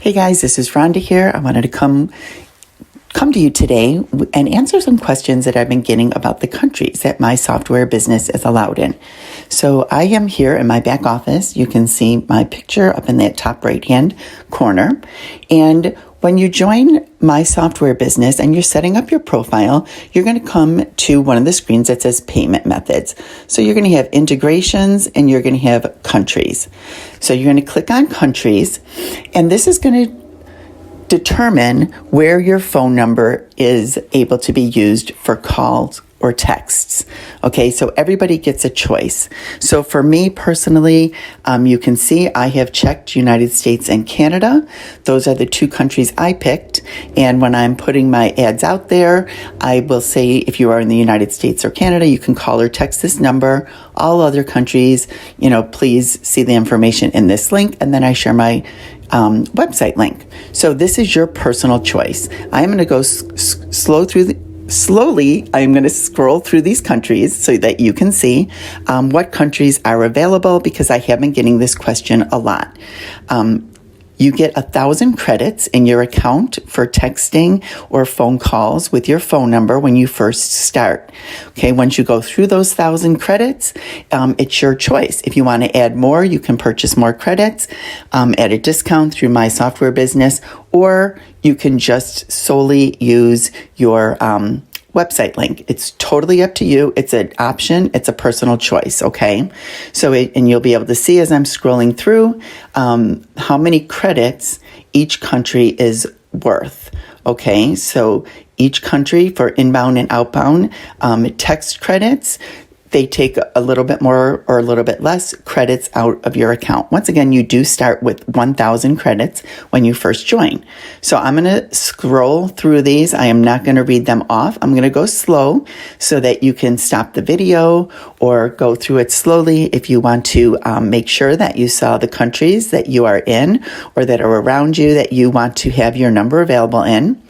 Hey guys, this is Rhonda here. I wanted to come to you today and answer some questions that I've been getting about the countries that my software business is allowed in. So I am here in my back office. You can see my picture up in that top right-hand corner. And when you join my software business and you're setting up your profile, you're going to come to one of the screens that says payment methods. So you're going to have integrations and you're going to have countries. So you're going to click on countries, and this is going to determine where your phone number is able to be used for calls or texts. Okay, so everybody gets a choice. So for me personally, you can see I have checked United States and Canada. Those are the two countries I picked. And when I'm putting my ads out there, I will say if you are in the United States or Canada, you can call or text this number. All other countries, please see the information in this link. And then I share my website link. So this is your personal choice. I am going to go slowly. I'm going to scroll through these countries so that you can see what countries are available, because I have been getting this question a lot. You get 1,000 credits in your account for texting or phone calls with your phone number when you first start. Okay, once you go through those 1,000 credits, it's your choice. If you want to add more, you can purchase more credits at a discount through my software business, or you can just solely use your website link. It's totally up to you. It's an option. It's a personal choice. Okay. So, and you'll be able to see as I'm scrolling through, how many credits each country is worth. Okay. So each country for inbound and outbound, text credits, they take a little bit more or a little bit less credits out of your account. Once again, you do start with 1,000 credits when you first join. So I'm going to scroll through these. I am not going to read them off. I'm going to go slow so that you can stop the video or go through it slowly if you want to make sure that you saw the countries that you are in or that are around you that you want to have your number available in.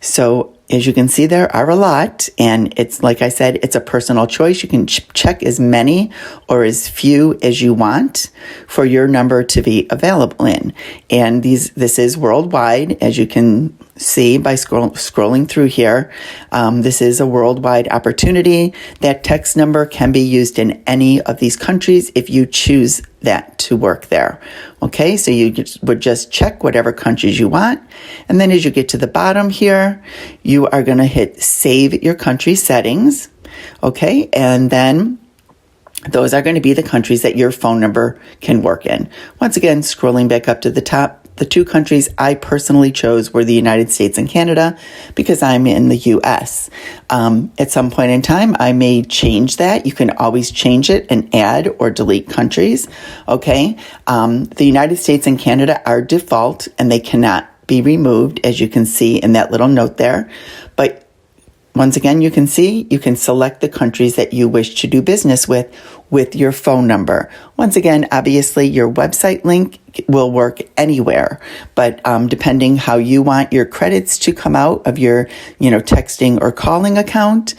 So as you can see, there are a lot, and it's like I said, it's a personal choice. You can check as many or as few as you want for your number to be available in. And this is worldwide, as you can see by scrolling through here. This is a worldwide opportunity. That text number can be used in any of these countries if you choose that to work there. Okay, so you would just check whatever countries you want. And then as you get to the bottom here, you are going to hit Save Your Country Settings. Okay, and then those are going to be the countries that your phone number can work in. Once again, scrolling back up to the top, the two countries I personally chose were the United States and Canada because I'm in the U.S. At some point in time, I may change that. You can always change it and add or delete countries. Okay. The United States and Canada are default and they cannot be removed, as you can see in that little note there. But once again, you can see, you can select the countries that you wish to do business with your phone number. Once again, obviously, your website link will work anywhere, but depending how you want your credits to come out of your, texting or calling account,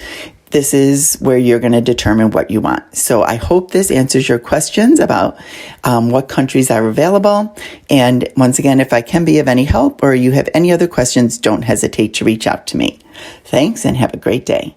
this is where you're going to determine what you want. So I hope this answers your questions about what countries are available. And once again, if I can be of any help or you have any other questions, don't hesitate to reach out to me. Thanks and have a great day.